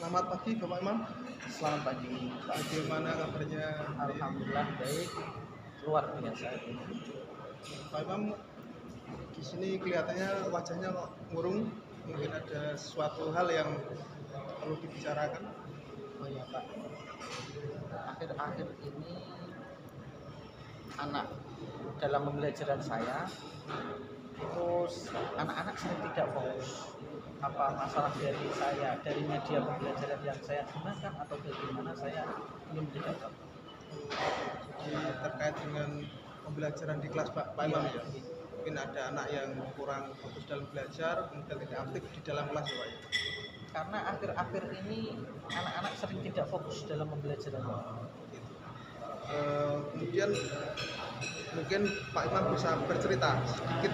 Selamat pagi Bapak Imam. Selamat pagi, Pak. Bagaimana kabarnya? Alhamdulillah baik, luar biasa. Pak Imam, di sini kelihatannya wajahnya kok murung. Mungkin ada suatu hal yang perlu dibicarakan. Oh ya Pak, akhir-akhir ini anak dalam pembelajaran saya itu anak-anak sering tidak fokus. Apa masalah dari saya, dari media pembelajaran yang saya gunakan atau bagaimana, saya ingin tidak tahu. Jadi terkait dengan pembelajaran di kelas Pak Imam ya. Mungkin ada anak yang kurang fokus dalam belajar, kemudian tidak aktif di dalam kelas ya Pak ya. Karena akhir-akhir ini anak-anak sering tidak fokus dalam pembelajaran. Kemudian mungkin Pak Imam bisa bercerita sedikit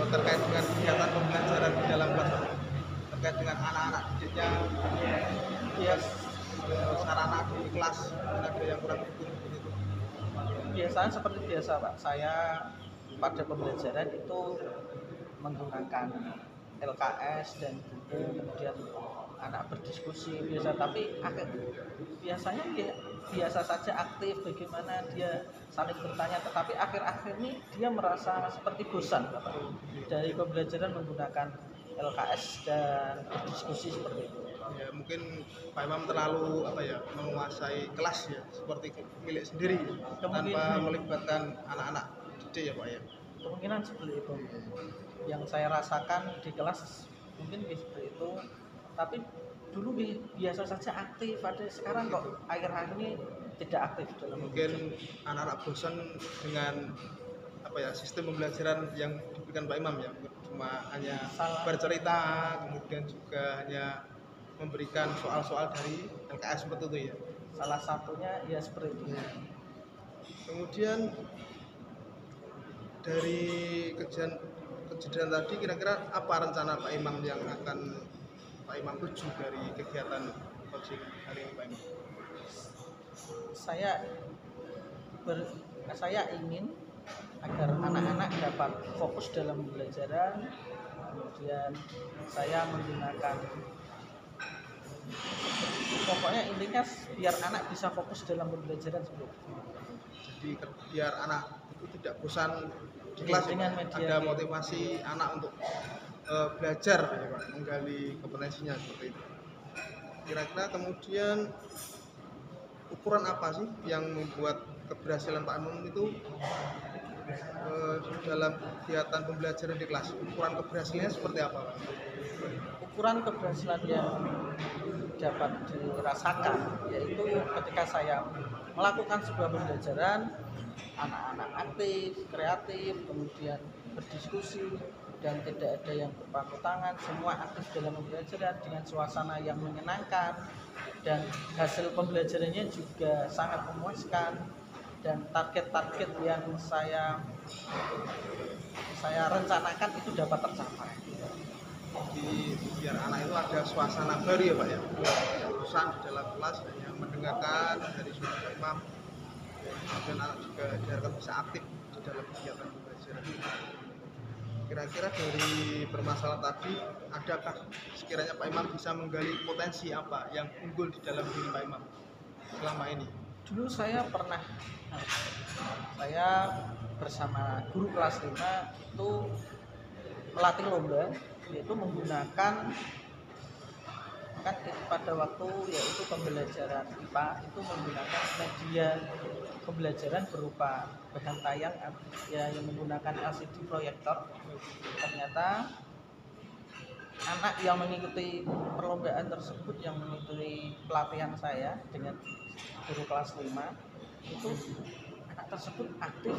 terkait dengan kegiatan pembelajaran di dalam kelas Pak. Terkait dengan anak-anak didiknya, Ya, sarana di kelas, ada yang kurang mendukung begitu. biasanya seperti biasa Pak, saya pada pembelajaran itu menggunakan LKS dan buku, kemudian anak berdiskusi biasa, tapi biasanya dia biasa saja aktif, bagaimana dia saling bertanya, tetapi akhir-akhir ini dia merasa seperti bosan Bapak, dari pembelajaran menggunakan LKS dan berdiskusi seperti itu. Ya mungkin Pak Imam terlalu menguasai kelas ya, seperti milik sendiri tanpa melibatkan anak-anak didik ya Pak ya. Kemungkinan seperti itu yang saya rasakan di kelas, mungkin seperti itu, tapi dulu biasa saja aktif, ada sekarang kok akhir-akhir ini tidak aktif dalam mungkin anak-anak bosan dengan sistem pembelajaran yang diberikan Pak Imam ya, cuma hanya bercerita, kemudian juga hanya memberikan soal-soal dari LKS seperti itu ya. Salah satunya ya seperti itu. Kemudian dari kejadian tadi, kira-kira apa rencana Pak Imam yang akan Pak Imam tuju dari kegiatan coaching hari ini Pak Imam? Saya ingin agar anak-anak dapat fokus dalam pembelajaran, kemudian saya menggunakan, pokoknya intinya biar anak bisa fokus dalam pembelajaran sebelum. Jadi biar anak itu tidak bosan di kelas dengan ya, media ada motivasi anak untuk belajar ya Pak, menggali kompetensinya seperti itu. Kira-kira kemudian ukuran apa sih yang membuat keberhasilan Pak Imam itu dalam kegiatan pembelajaran di kelas? Ukuran keberhasilannya seperti apa Pak? Ukuran keberhasilan yang dapat dirasakan yaitu ketika saya melakukan sebuah pembelajaran, anak-anak aktif, kreatif, kemudian berdiskusi dan tidak ada yang berpangku tangan, semua aktif dalam pembelajaran dengan suasana yang menyenangkan, dan hasil pembelajarannya juga sangat memuaskan, dan target-target yang saya rencanakan itu dapat tercapai. Jadi biar anak itu ada suasana baru ya Pak ya, tidak bosan di dalam kelas, hanya mendengarkan dari suara Pak Imam, dan anak juga diharapkan bisa aktif di dalam kegiatan pembelajaran. Kira-kira dari permasalahan tadi, adakah sekiranya Pak Imam bisa menggali potensi apa yang unggul di dalam diri Pak Imam selama ini? Dulu saya bersama guru kelas 5 itu melatih lomba, yaitu menggunakan pada waktu yaitu pembelajaran IPA itu menggunakan media pembelajaran berupa bahan tayang ya, yang menggunakan LCD proyektor. Ternyata anak yang mengikuti perlombaan tersebut, yang mengikuti pelatihan saya dengan guru kelas 5, itu anak tersebut aktif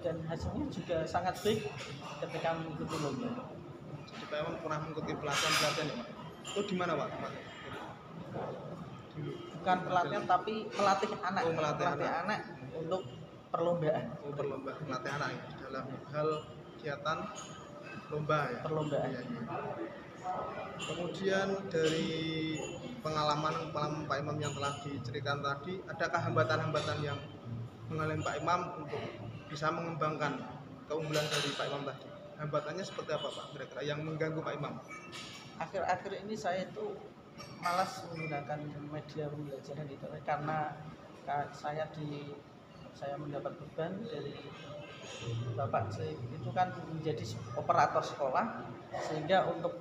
dan hasilnya juga sangat baik ketika mengikuti lomba. Jadi Pak Imam pernah mengikuti pelatihan ya Pak? Itu di mana Pak? Bukan pelatihan tapi melatih anak. Melatih anak untuk perlombaan. Melatih anak ya, dalam hal kegiatan lomba ya. Perlombaan. Ya. Kemudian dari pengalaman Pak Imam yang telah diceritakan tadi, adakah hambatan-hambatan yang mengalami Pak Imam untuk bisa mengembangkan keunggulan dari Pak Imam tadi? Hambatannya seperti apa Pak kira-kira yang mengganggu Pak Imam? Akhir-akhir ini saya itu malas menggunakan media pembelajaran itu karena saya mendapat beban dari bapak itu kan menjadi operator sekolah, sehingga untuk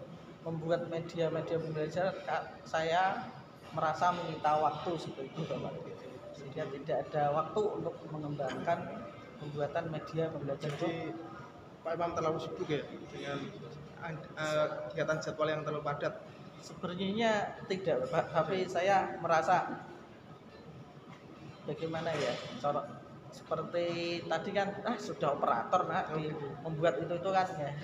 membuat media-media pembelajaran saya merasa menyita waktu seperti itu bapak, sehingga tidak ada waktu untuk mengembangkan pembuatan media pembelajaran. Jadi Pak Imam terlalu sibuk ya dengan kegiatan jadwal yang terlalu padat. Sebenarnya tidak Pak, tapi saya merasa bagaimana ya, seperti tadi kan sudah operator membuat itu kan ya.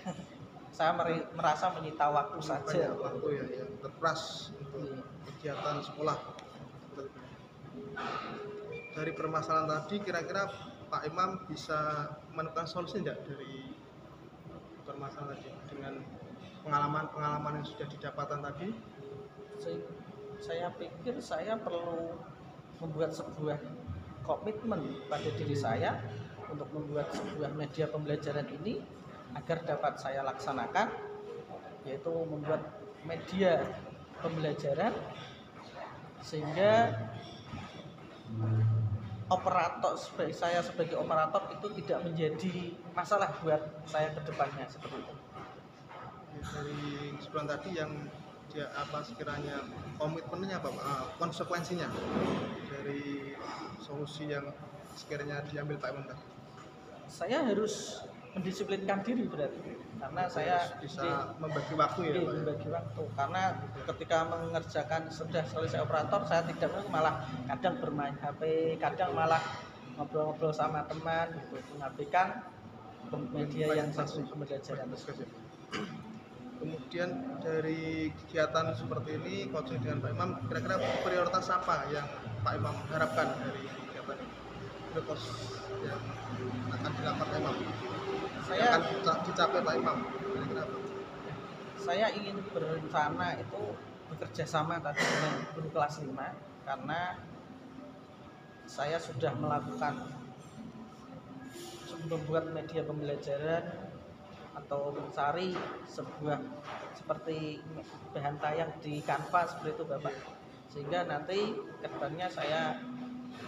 Saya merasa menyita waktu saja. Waktu ya, yang terperas untuk kegiatan sekolah. Dari permasalahan tadi, kira-kira Pak Imam bisa menemukan solusi tidak dari permasalahan tadi dengan pengalaman yang sudah didapatkan tadi? Saya pikir saya perlu membuat sebuah komitmen pada diri saya untuk membuat sebuah media pembelajaran ini agar dapat saya laksanakan, yaitu membuat media pembelajaran sehingga saya sebagai operator itu tidak menjadi masalah buat saya ke depannya seperti itu. Dari kesimpulan tadi yang sekiranya komitmennya konsekuensinya dari solusi yang sekiranya diambil Pak Imam tadi? Saya harus mendisiplinkan diri berarti, karena saya bisa membagi waktu ya Pak? Membagi waktu, karena ketika mengerjakan sudah selesai operator, saya tidak malah kadang bermain HP, kadang malah ngobrol-ngobrol sama teman gitu, mengabaikan media yang pembelajaran. Kemudian dari kegiatan seperti ini, coaching dengan Pak Imam, kira-kira prioritas apa yang Pak Imam harapkan dari kegiatan ini? Prioritas yang akan dilakukan Pak Imam, yang akan dicapai Pak Imam, kira-kira apa? Saya ingin berencana itu bekerja sama tadi dengan guru kelas 5, karena saya sudah membuat media pembelajaran atau mencari sebuah seperti bahan tayang di Canva seperti itu Bapak, sehingga nanti kedepannya saya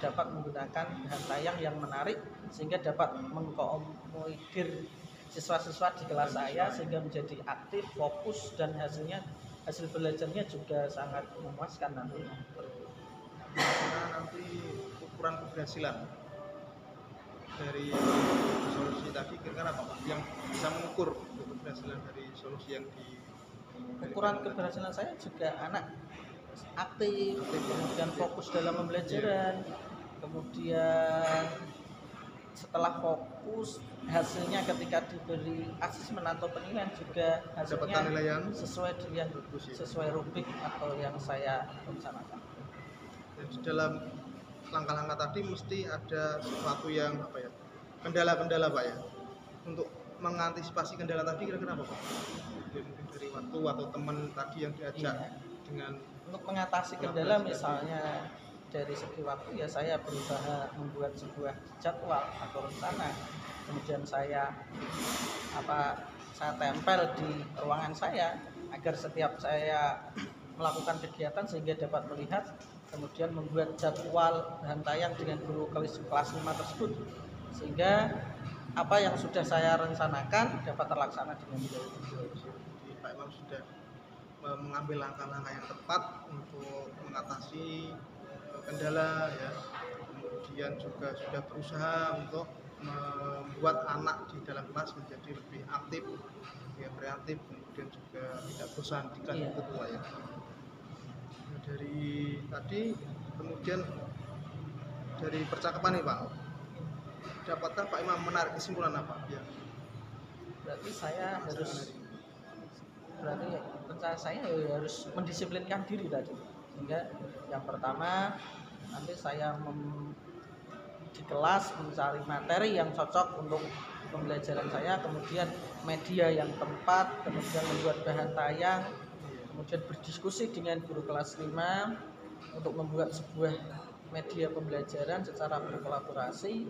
dapat menggunakan bahan tayang yang menarik sehingga dapat mengkomodir siswa-siswa di kelas saya sehingga menjadi aktif, fokus, dan hasil belajarnya juga sangat memuaskan nantinya. Nah, nanti ukuran keberhasilan dari solusi tadi kira-kira apa Pak? Yang bisa mengukur keberhasilan dari solusi yang ukuran keberhasilan saya juga anak aktif, kemudian fokus dalam pembelajaran, kemudian setelah fokus hasilnya ketika diberi asesmen atau penilaian juga hasilnya sesuai rubrik atau yang saya rencanakan. Dan di dalam langkah-langkah tadi mesti ada sesuatu yang kendala-kendala Pak ya, untuk mengantisipasi kendala tadi kira-kira apa Pak? Mungkin dari waktu atau teman tadi yang diajak dengan untuk mengatasi kendala misalnya dari segi waktu ya saya berusaha membuat sebuah jadwal atau rencana, kemudian saya tempel di ruangan saya agar setiap saya melakukan kegiatan sehingga dapat melihat, kemudian membuat jadwal bahan tayang dengan guru kelas 5 tersebut sehingga apa yang sudah saya rencanakan dapat terlaksana dengan baik. Pak Imam sudah mengambil langkah-langkah yang tepat untuk mengatasi kendala ya, kemudian juga sudah berusaha untuk membuat anak di dalam kelas menjadi lebih aktif, ya kreatif, kemudian juga tidak bosan di kelas itu Pak ya. Nah, dari tadi kemudian dari percakapan nih Pak, dapatkah Pak Imam menarik kesimpulan apa ya? Berarti saya harus mendisiplinkan diri tadi, sehingga yang pertama nanti saya di kelas mencari materi yang cocok untuk pembelajaran saya, kemudian media yang tepat, kemudian membuat bahan tayang, kemudian berdiskusi dengan guru kelas 5 untuk membuat sebuah media pembelajaran secara berkolaborasi,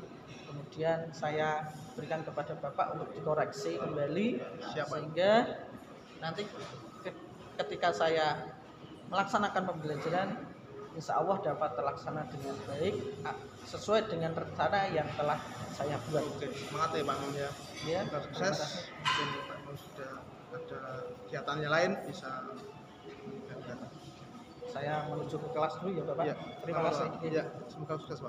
kemudian saya berikan kepada Bapak untuk dikoreksi kembali. Sehingga nanti ketika saya melaksanakan pembelajaran insya Allah dapat terlaksana dengan baik sesuai dengan rencana yang telah saya buat. Oke, semangat ya Pak Imam ya. Ya, Semoga sukses. Mungkin Pak Imam sudah ada kegiatannya lain bisa meningkatkan. Saya menuju ke kelas dulu ya Bapak. Ya, Terima kasih. Ya, semoga sukses Pak.